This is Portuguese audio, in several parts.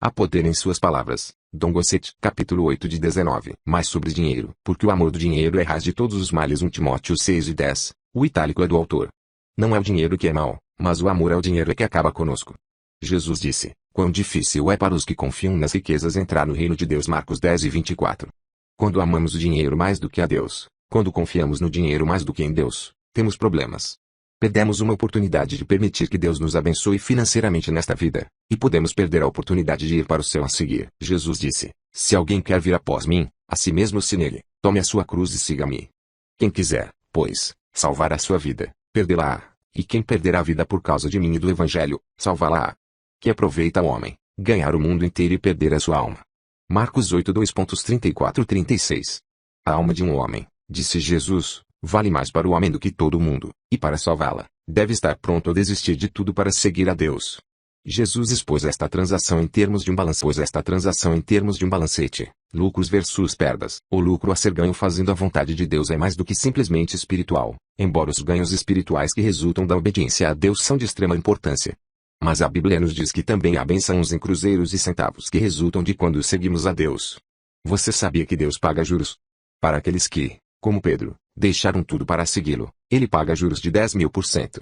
Há poder em suas palavras. Dom Gosset, capítulo 8 de 19. Mais sobre dinheiro. Porque o amor do dinheiro é raiz de todos os males. 1 Timóteo 6 e 10. O itálico é do autor. Não é o dinheiro que é mau, mas o amor ao dinheiro é que acaba conosco. Jesus disse: quão difícil é para os que confiam nas riquezas entrar no reino de Deus. Marcos 10 e 24. Quando amamos o dinheiro mais do que a Deus, quando confiamos no dinheiro mais do que em Deus, temos problemas. Perdemos uma oportunidade de permitir que Deus nos abençoe financeiramente nesta vida, e podemos perder a oportunidade de ir para o céu a seguir. Jesus disse: se alguém quer vir após mim, a si mesmo se negue, tome a sua cruz e siga-me. Quem quiser, pois, salvar a sua vida, perdê-la-á, e quem perder a vida por causa de mim e do Evangelho, salvá-la-á. Que aproveita ao homem, ganhar o mundo inteiro e perder a sua alma. Marcos 8 2.34-36. A alma de um homem, disse Jesus, vale mais para o homem do que todo o mundo, e para salvá-la, deve estar pronto a desistir de tudo para seguir a Deus. Jesus expôs esta transação em termos de um balancete, lucros versus perdas. O lucro a ser ganho fazendo a vontade de Deus é mais do que simplesmente espiritual, embora os ganhos espirituais que resultam da obediência a Deus são de extrema importância. Mas a Bíblia nos diz que também há bênçãos em cruzeiros e centavos que resultam de quando seguimos a Deus. Você sabia que Deus paga juros? Para aqueles que, como Pedro, deixaram tudo para segui-lo, ele paga juros de 10.000%.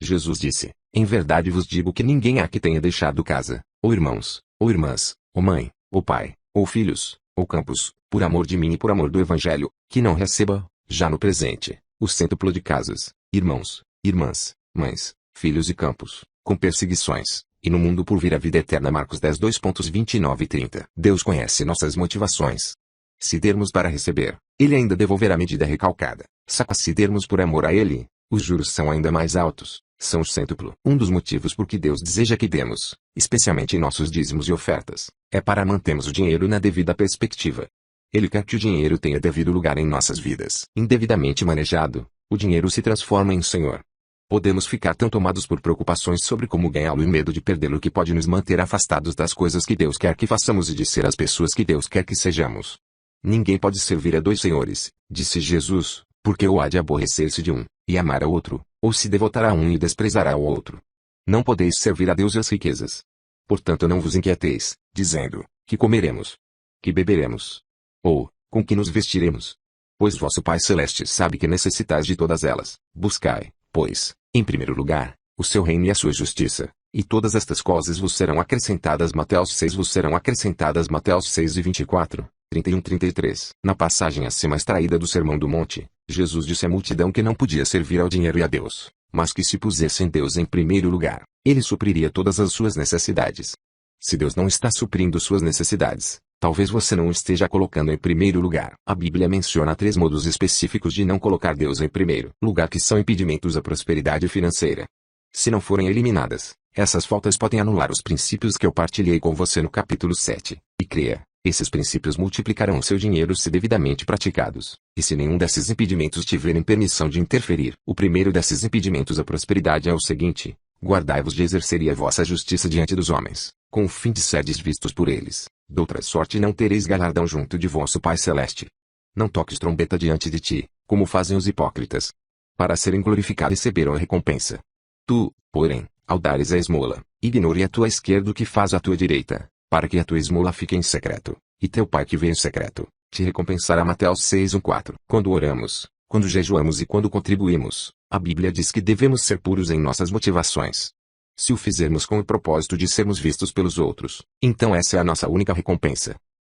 Jesus disse: em verdade vos digo que ninguém há que tenha deixado casa, ou irmãos, ou irmãs, ou mãe, ou pai, ou filhos, ou campos, por amor de mim e por amor do Evangelho, que não receba, já no presente, o cêntuplo de casas, irmãos, irmãs, mães, filhos e campos, com perseguições, e no mundo por vir a vida eterna. Marcos 10 2.29 e 30. Deus conhece nossas motivações. Se dermos para receber, Ele ainda devolverá a medida recalcada. Se dermos por amor a Ele, os juros são ainda mais altos, são o cêntuplo. Um dos motivos por que Deus deseja que demos, especialmente em nossos dízimos e ofertas, é para mantermos o dinheiro na devida perspectiva. Ele quer que o dinheiro tenha devido lugar em nossas vidas. Indevidamente manejado, o dinheiro se transforma em senhor. Podemos ficar tão tomados por preocupações sobre como ganhá-lo e medo de perdê-lo que pode nos manter afastados das coisas que Deus quer que façamos e de ser as pessoas que Deus quer que sejamos. Ninguém pode servir a dois senhores, disse Jesus, porque ou há de aborrecer-se de um, e amar ao outro, ou se devotará a um e desprezará ao outro. Não podeis servir a Deus e as riquezas. Portanto não vos inquieteis, dizendo, que comeremos? Que beberemos? Ou, com que nos vestiremos? Pois vosso Pai Celeste sabe que necessitais de todas elas. Buscai, pois, em primeiro lugar, o seu reino e a sua justiça, e todas estas coisas vos serão acrescentadas. Mateus 6 vos serão acrescentadas. Mateus 6 e 24, 31-33. Na passagem acima extraída do Sermão do Monte, Jesus disse à multidão que não podia servir ao dinheiro e a Deus, mas que se pusessem Deus em primeiro lugar, Ele supriria todas as suas necessidades. Se Deus não está suprindo suas necessidades, talvez você não esteja colocando em primeiro lugar. A Bíblia menciona 3 modos específicos de não colocar Deus em primeiro lugar que são impedimentos à prosperidade financeira. Se não forem eliminadas, essas faltas podem anular os princípios que eu partilhei com você no capítulo 7. E creia, esses princípios multiplicarão o seu dinheiro se devidamente praticados, e se nenhum desses impedimentos tiverem permissão de interferir. O primeiro desses impedimentos à prosperidade é o seguinte: guardai-vos de exercer a vossa justiça diante dos homens, com o fim de serdes vistos por eles. Doutra sorte não tereis galardão junto de vosso Pai Celeste. Não toques trombeta diante de ti, como fazem os hipócritas. Para serem glorificados receberão a recompensa. Tu, porém, ao dares a esmola, ignore a tua esquerda o que faz a tua direita, para que a tua esmola fique em secreto, e teu Pai que vê em secreto, te recompensará. Mateus 6:1-4. Quando oramos, quando jejuamos e quando contribuímos, a Bíblia diz que devemos ser puros em nossas motivações. Se o fizermos com o propósito de sermos vistos pelos outros, então essa é a nossa única recompensa.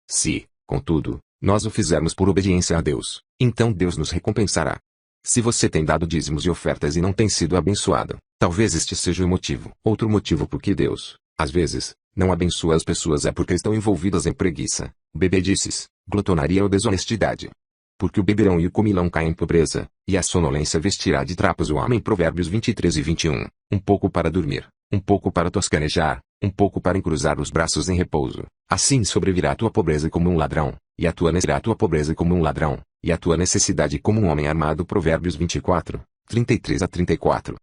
Se, contudo, nós o fizermos por obediência a Deus, então Deus nos recompensará. Se você tem dado dízimos e ofertas e não tem sido abençoado, talvez este seja o motivo. Outro motivo por que Deus, às vezes, não abençoa as pessoas é porque estão envolvidas em preguiça, bebedices, glutonaria ou desonestidade. Porque o beberão e o comilão caem em pobreza, e a sonolência vestirá de trapos o homem. Provérbios 23 e 21. Um pouco para dormir, um pouco para toscanejar, um pouco para encruzar os braços em repouso. Assim sobrevirá a tua pobreza como um ladrão, e a tua necessidade como um homem armado. Provérbios 24, 33-34.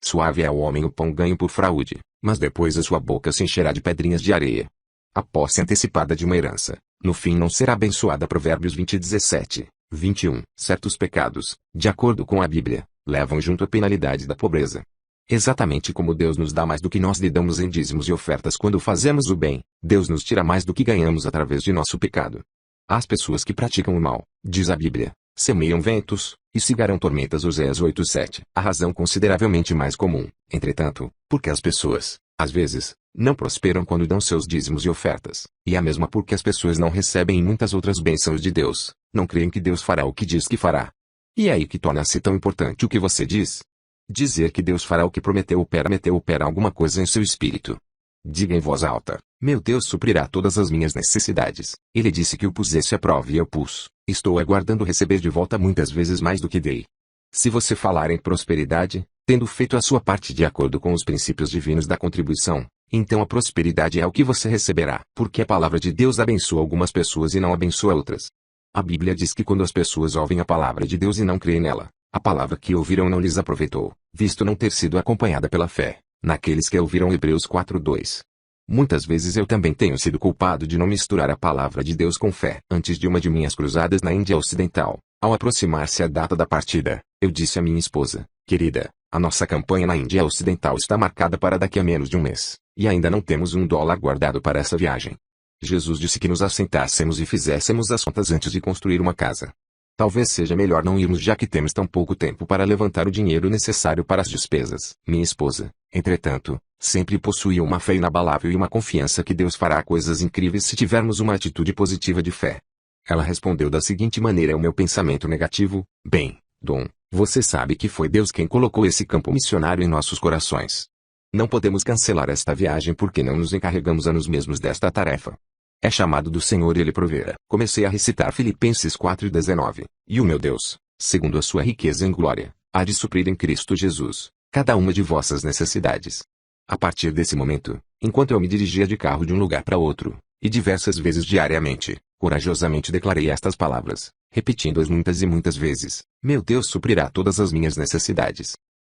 Suave é o homem o pão ganho por fraude, mas depois a sua boca se encherá de pedrinhas de areia. A posse antecipada de uma herança, no fim não será abençoada. Provérbios 20:17, 21. Certos pecados, de acordo com a Bíblia, levam junto a penalidade da pobreza. Exatamente como Deus nos dá mais do que nós lhe damos em dízimos e ofertas quando fazemos o bem, Deus nos tira mais do que ganhamos através de nosso pecado. As pessoas que praticam o mal, diz a Bíblia, semeiam ventos, e cigarão tormentas. Oséias 8:7. A razão consideravelmente mais comum, entretanto, porque as pessoas, às vezes, não prosperam quando dão seus dízimos e ofertas, e a mesma porque as pessoas não recebem muitas outras bênçãos de Deus, não creem que Deus fará o que diz que fará. E é aí que torna-se tão importante o que você diz. Dizer que Deus fará o que prometeu opera alguma coisa em seu espírito. Diga em voz alta: meu Deus suprirá todas as minhas necessidades. Ele disse que o pusesse à prova e eu pus. Estou aguardando receber de volta muitas vezes mais do que dei. Se você falar em prosperidade, tendo feito a sua parte de acordo com os princípios divinos da contribuição, então a prosperidade é o que você receberá. Porque a palavra de Deus abençoa algumas pessoas e não abençoa outras. A Bíblia diz que quando as pessoas ouvem a palavra de Deus e não creem nela, a palavra que ouviram não lhes aproveitou, visto não ter sido acompanhada pela fé, naqueles que ouviram. Hebreus 4:2. Muitas vezes eu também tenho sido culpado de não misturar a palavra de Deus com fé. Antes de uma de minhas cruzadas na Índia Ocidental, ao aproximar-se a data da partida, eu disse à minha esposa: querida, a nossa campanha na Índia Ocidental está marcada para daqui a menos de um mês, e ainda não temos $1 guardado para essa viagem. Jesus disse que nos assentássemos e fizéssemos as contas antes de construir uma casa. Talvez seja melhor não irmos já que temos tão pouco tempo para levantar o dinheiro necessário para as despesas. Minha esposa, entretanto, sempre possuía uma fé inabalável e uma confiança que Deus fará coisas incríveis se tivermos uma atitude positiva de fé. Ela respondeu da seguinte maneira ao meu pensamento negativo: bem, Dom, você sabe que foi Deus quem colocou esse campo missionário em nossos corações. Não podemos cancelar esta viagem porque não nos encarregamos a nós mesmos desta tarefa. É chamado do Senhor e Ele proverá. Comecei a recitar Filipenses 4:19. E o meu Deus, segundo a sua riqueza em glória, há de suprir em Cristo Jesus cada uma de vossas necessidades. A partir desse momento, enquanto eu me dirigia de carro de um lugar para outro, e diversas vezes diariamente, corajosamente declarei estas palavras, repetindo-as muitas e muitas vezes: meu Deus suprirá todas as minhas necessidades.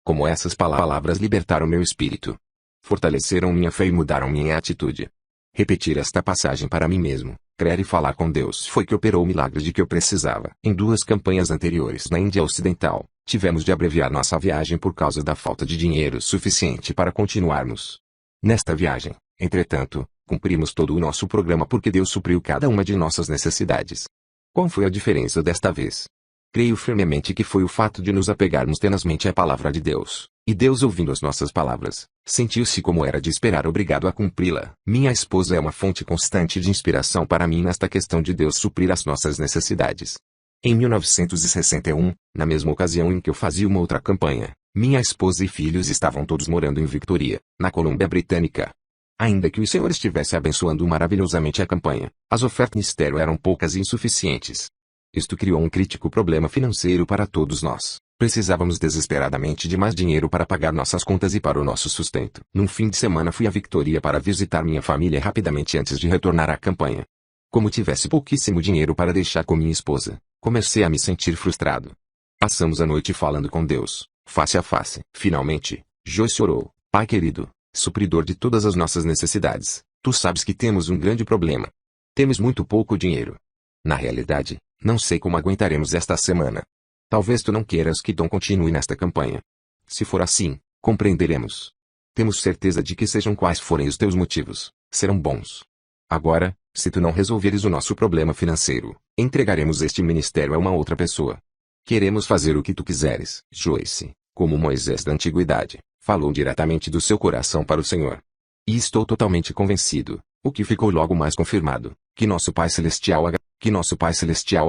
Como essas palavras libertaram meu espírito, fortaleceram minha fé e mudaram minha atitude. Repetir esta passagem para mim mesmo, crer e falar com Deus foi que operou o milagre de que eu precisava. Em 2 campanhas anteriores na Índia Ocidental, tivemos de abreviar nossa viagem por causa da falta de dinheiro suficiente para continuarmos. Nesta viagem, entretanto, cumprimos todo o nosso programa porque Deus supriu cada uma de nossas necessidades. Qual foi a diferença desta vez? Creio firmemente que foi o fato de nos apegarmos tenazmente à palavra de Deus, e Deus, ouvindo as nossas palavras, sentiu-se como era de esperar obrigado a cumpri-la. Minha esposa é uma fonte constante de inspiração para mim nesta questão de Deus suprir as nossas necessidades. Em 1961, na mesma ocasião em que eu fazia uma outra campanha, minha esposa e filhos estavam todos morando em Victoria, na Colômbia Britânica. Ainda que o Senhor estivesse abençoando maravilhosamente a campanha, as ofertas do ministério eram poucas e insuficientes. Isto criou um crítico problema financeiro para todos nós. Precisávamos desesperadamente de mais dinheiro para pagar nossas contas e para o nosso sustento. Num fim de semana fui a Victoria para visitar minha família rapidamente antes de retornar à campanha. Como tivesse pouquíssimo dinheiro para deixar com minha esposa, comecei a me sentir frustrado. Passamos a noite falando com Deus, face a face. Finalmente, Joyce orou: Pai querido, supridor de todas as nossas necessidades, tu sabes que temos um grande problema. Temos muito pouco dinheiro. Na realidade, não sei como aguentaremos esta semana. Talvez tu não queiras que Dom continue nesta campanha. Se for assim, compreenderemos. Temos certeza de que sejam quais forem os teus motivos, serão bons. Agora, se tu não resolveres o nosso problema financeiro, entregaremos este ministério a uma outra pessoa. Queremos fazer o que tu quiseres. Joyce, como Moisés da antiguidade, falou diretamente do seu coração para o Senhor. E estou totalmente convencido, o que ficou logo mais confirmado, que nosso Pai Celestial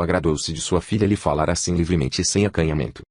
agradou-se de sua filha lhe falar assim livremente e sem acanhamento.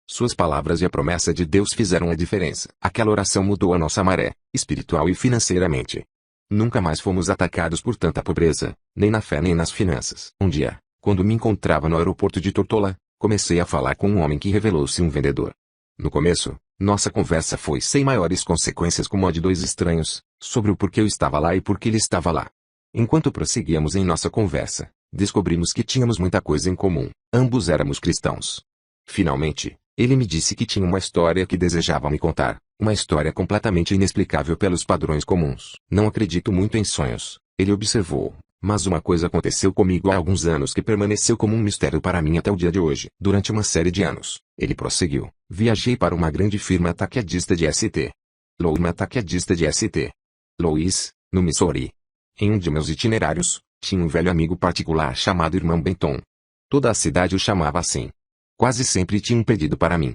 Suas palavras e a promessa de Deus fizeram a diferença. Aquela oração mudou a nossa maré, espiritual e financeiramente. Nunca mais fomos atacados por tanta pobreza, nem na fé nem nas finanças. Um dia, quando me encontrava no aeroporto de Tortola, comecei a falar com um homem que revelou-se um vendedor. No começo, nossa conversa foi sem maiores consequências como a de dois estranhos, sobre o porquê eu estava lá e por que ele estava lá. Enquanto prosseguíamos em nossa conversa, descobrimos que tínhamos muita coisa em comum. Ambos éramos cristãos. Finalmente, ele me disse que tinha uma história que desejava me contar, uma história completamente inexplicável pelos padrões comuns. Não acredito muito em sonhos, ele observou, Mas uma coisa aconteceu comigo há alguns anos que permaneceu como um mistério para mim até o dia de hoje. Durante uma série de anos, ele prosseguiu, viajei para uma grande firma ataquadista de St. Louis, ataquadista de St. Louis, no Missouri. Em um de meus itinerários, tinha um velho amigo particular chamado Irmão Benton. Toda a cidade o chamava assim. Quase sempre tinha um pedido para mim.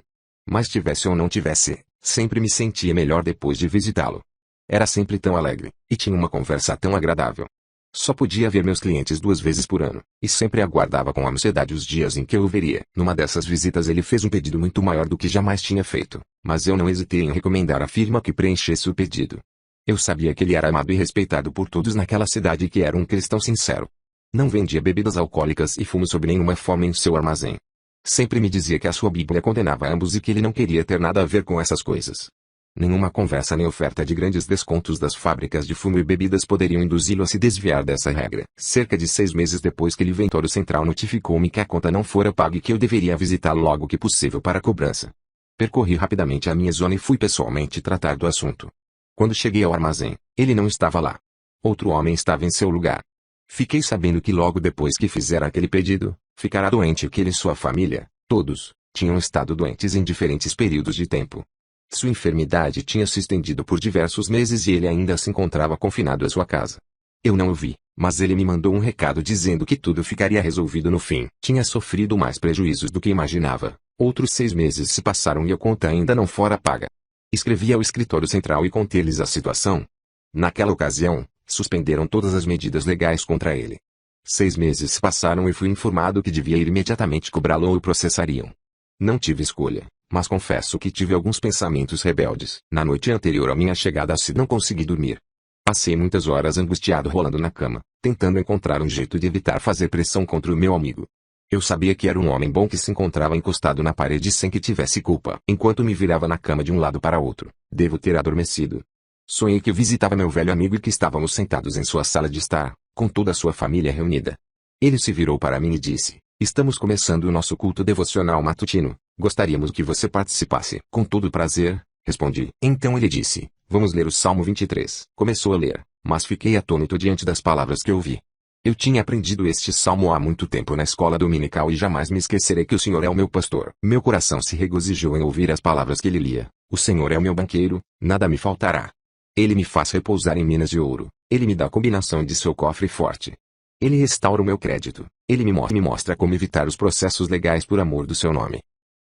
Mas tivesse ou não tivesse, sempre me sentia melhor depois de visitá-lo. Era sempre tão alegre, e tinha uma conversa tão agradável. Só podia ver meus clientes 2 vezes por ano, e sempre aguardava com ansiedade os dias em que eu o veria. Numa dessas visitas ele fez um pedido muito maior do que jamais tinha feito, mas eu não hesitei em recomendar à firma que preenchesse o pedido. Eu sabia que ele era amado e respeitado por todos naquela cidade e que era um cristão sincero. Não vendia bebidas alcoólicas e fumo sob nenhuma forma em seu armazém. Sempre me dizia que a sua Bíblia condenava ambos e que ele não queria ter nada a ver com essas coisas. Nenhuma conversa nem oferta de grandes descontos das fábricas de fumo e bebidas poderiam induzi-lo a se desviar dessa regra. Cerca de 6 meses depois que o inventório central notificou-me que a conta não fora paga e que eu deveria visitá-lo logo que possível para a cobrança. Percorri rapidamente a minha zona e fui pessoalmente tratar do assunto. Quando cheguei ao armazém, ele não estava lá. Outro homem estava em seu lugar. Fiquei sabendo que logo depois que fizera aquele pedido, ficara doente e que ele e sua família, todos, tinham estado doentes em diferentes períodos de tempo. Sua enfermidade tinha se estendido por diversos meses e ele ainda se encontrava confinado à sua casa. Eu não o vi, mas ele me mandou um recado dizendo que tudo ficaria resolvido no fim. Tinha sofrido mais prejuízos do que imaginava. Outros 6 meses se passaram e a conta ainda não fora paga. Escrevi ao escritório central e contei-lhes a situação. Naquela ocasião, suspenderam todas as medidas legais contra ele. 6 meses se passaram e fui informado que devia ir imediatamente cobrá-lo ou o processariam. Não tive escolha. Mas confesso que tive alguns pensamentos rebeldes. Na noite anterior à minha chegada não consegui dormir. Passei muitas horas angustiado rolando na cama, tentando encontrar um jeito de evitar fazer pressão contra o meu amigo. Eu sabia que era um homem bom que se encontrava encostado na parede sem que tivesse culpa. Enquanto me virava na cama de um lado para outro, devo ter adormecido. Sonhei que visitava meu velho amigo e que estávamos sentados em sua sala de estar, com toda a sua família reunida. Ele se virou para mim e disse: "Estamos começando o nosso culto devocional matutino. Gostaríamos que você participasse." "Com todo prazer", respondi. Então ele disse: "Vamos ler o Salmo 23." Começou a ler, mas fiquei atônito diante das palavras que ouvi. Eu tinha aprendido este salmo há muito tempo na escola dominical e jamais me esquecerei que o Senhor é o meu pastor. Meu coração se regozijou em ouvir as palavras que ele lia. O Senhor é o meu banqueiro, nada me faltará. Ele me faz repousar em minas de ouro. Ele me dá a combinação de seu cofre forte. Ele restaura o meu crédito. Ele me mostra como evitar os processos legais por amor do seu nome.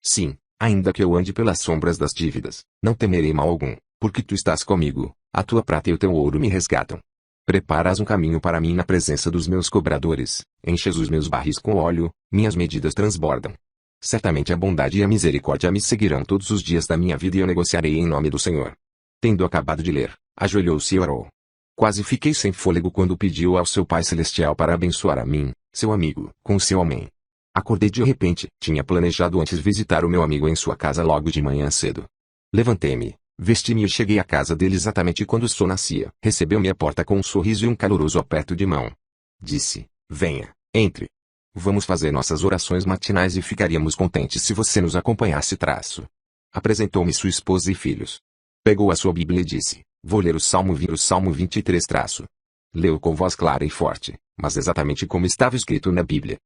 Sim, ainda que eu ande pelas sombras das dívidas, não temerei mal algum, porque tu estás comigo, a tua prata e o teu ouro me resgatam. Preparas um caminho para mim na presença dos meus cobradores, enches os meus barris com óleo, minhas medidas transbordam. Certamente a bondade e a misericórdia me seguirão todos os dias da minha vida e eu negociarei em nome do Senhor. Tendo acabado de ler, ajoelhou-se e orou. Quase fiquei sem fôlego quando pediu ao seu Pai Celestial para abençoar a mim, seu amigo, com o seu amém. Acordei de repente. Tinha planejado antes visitar o meu amigo em sua casa logo de manhã cedo. Levantei-me, vesti-me e cheguei à casa dele exatamente quando o sol nascia. Recebeu-me à porta com um sorriso e um caloroso aperto de mão. Disse: "Venha, entre. Vamos fazer nossas orações matinais e ficaríamos contentes se você nos acompanhasse." Apresentou-me sua esposa e filhos. Pegou a sua Bíblia e disse: "Vou ler o Salmo 23. Leu com voz clara e forte, mas exatamente como estava escrito na Bíblia.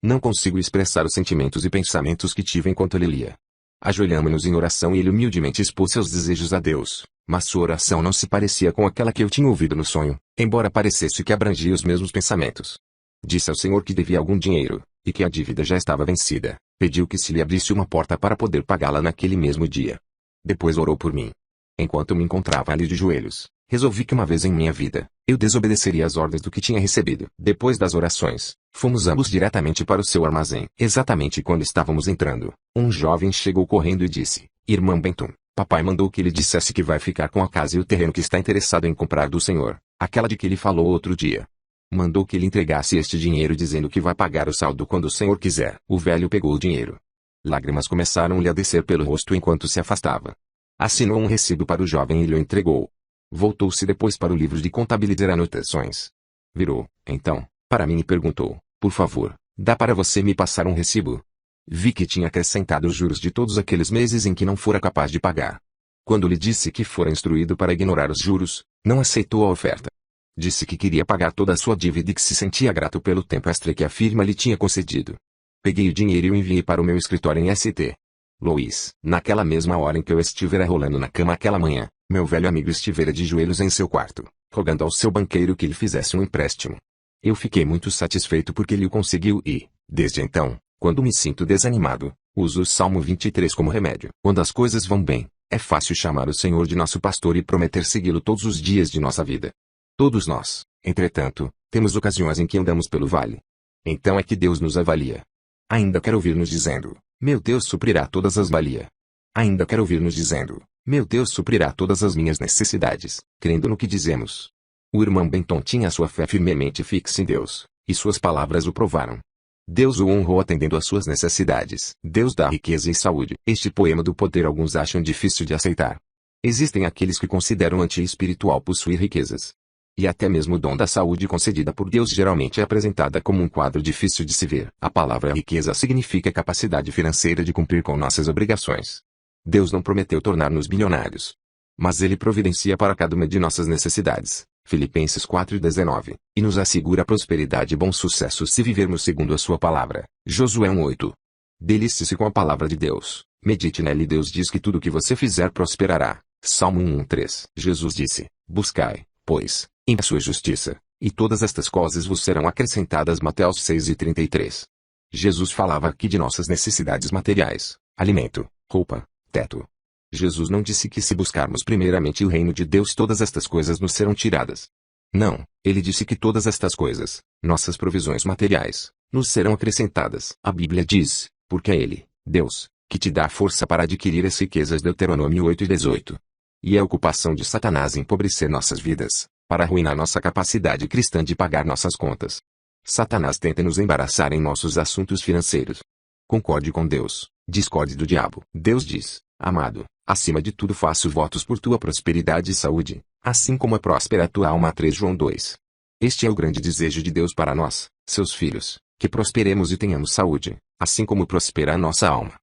Não consigo expressar os sentimentos e pensamentos que tive enquanto ele lia. Ajoelhamo-nos em oração e ele humildemente expôs seus desejos a Deus, mas sua oração não se parecia com aquela que eu tinha ouvido no sonho, embora parecesse que abrangia os mesmos pensamentos. Disse ao Senhor que devia algum dinheiro, e que a dívida já estava vencida. Pediu que se lhe abrisse uma porta para poder pagá-la naquele mesmo dia. Depois orou por mim. Enquanto me encontrava ali de joelhos, resolvi que uma vez em minha vida, eu desobedeceria às ordens do que tinha recebido. Depois das orações, fomos ambos diretamente para o seu armazém. Exatamente quando estávamos entrando, um jovem chegou correndo e disse: "Irmão Benton, papai mandou que ele dissesse que vai ficar com a casa e o terreno que está interessado em comprar do senhor, aquela de que ele falou outro dia. Mandou que ele entregasse este dinheiro dizendo que vai pagar o saldo quando o senhor quiser." O velho pegou o dinheiro. Lágrimas começaram-lhe a descer pelo rosto enquanto se afastava. Assinou um recibo para o jovem e lhe o entregou. Voltou-se depois para o livro de contabilizar anotações. Virou, então, para mim e perguntou: "Por favor, dá para você me passar um recibo?" Vi que tinha acrescentado os juros de todos aqueles meses em que não fora capaz de pagar. Quando lhe disse que fora instruído para ignorar os juros, não aceitou a oferta. Disse que queria pagar toda a sua dívida e que se sentia grato pelo tempo extra que a firma lhe tinha concedido. Peguei o dinheiro e o enviei para o meu escritório em St. Louis. Naquela mesma hora em que eu estivera rolando na cama aquela manhã, meu velho amigo estivera de joelhos em seu quarto, rogando ao seu banqueiro que lhe fizesse um empréstimo. Eu fiquei muito satisfeito porque ele o conseguiu e, desde então, quando me sinto desanimado, uso o Salmo 23 como remédio. Quando as coisas vão bem, é fácil chamar o Senhor de nosso pastor e prometer segui-lo todos os dias de nossa vida. Todos nós, entretanto, temos ocasiões em que andamos pelo vale. Então é que Deus nos avalia. Ainda quer ouvir-nos dizendo, meu Deus suprirá todas as valia. Ainda quer ouvir-nos dizendo, meu Deus suprirá todas as minhas necessidades, crendo no que dizemos. O irmão Benton tinha sua fé firmemente fixa em Deus, e suas palavras o provaram. Deus o honrou atendendo às suas necessidades. Deus dá riqueza e saúde. Este poema do poder alguns acham difícil de aceitar. Existem aqueles que consideram anti-espiritual possuir riquezas. E até mesmo o dom da saúde concedida por Deus geralmente é apresentada como um quadro difícil de se ver. A palavra riqueza significa capacidade financeira de cumprir com nossas obrigações. Deus não prometeu tornar-nos bilionários. Mas Ele providencia para cada uma de nossas necessidades. Filipenses 4:19, e nos assegura prosperidade e bom sucesso se vivermos segundo a sua palavra. Josué 1:8. Delicie-se com a palavra de Deus, medite nela e Deus diz que tudo o que você fizer prosperará. Salmo 1:3. Jesus disse, buscai, pois, em sua justiça, e todas estas coisas vos serão acrescentadas. Mateus 6:33. Jesus falava aqui de nossas necessidades materiais, alimento, roupa, teto. Jesus não disse que se buscarmos primeiramente o reino de Deus todas estas coisas nos serão tiradas. Não, ele disse que todas estas coisas, nossas provisões materiais, nos serão acrescentadas. A Bíblia diz, porque é Ele, Deus, que te dá força para adquirir as riquezas. Deuteronômio 8:18. E é a ocupação de Satanás empobrecer nossas vidas, para arruinar nossa capacidade cristã de pagar nossas contas. Satanás tenta nos embaraçar em nossos assuntos financeiros. Concorde com Deus, discorde do diabo. Deus diz, amado, acima de tudo faço votos por tua prosperidade e saúde, assim como é próspera a tua alma. 3 João 2. Este é o grande desejo de Deus para nós, seus filhos, que prosperemos e tenhamos saúde, assim como prospera a nossa alma.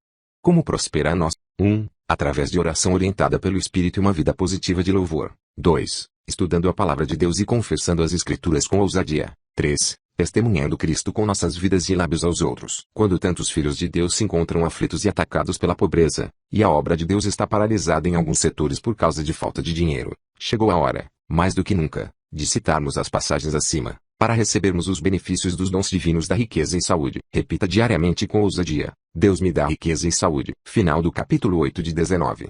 Como prospera a nossa? 1. Através de oração orientada pelo Espírito e uma vida positiva de louvor. 2. Estudando a palavra de Deus e confessando as Escrituras com ousadia. 3. Testemunhando Cristo com nossas vidas e lábios aos outros. Quando tantos filhos de Deus se encontram aflitos e atacados pela pobreza, e a obra de Deus está paralisada em alguns setores por causa de falta de dinheiro, chegou a hora, mais do que nunca, de citarmos as passagens acima, para recebermos os benefícios dos dons divinos da riqueza e saúde. Repita diariamente com ousadia, Deus me dá riqueza e saúde. Final do capítulo 8 de 19.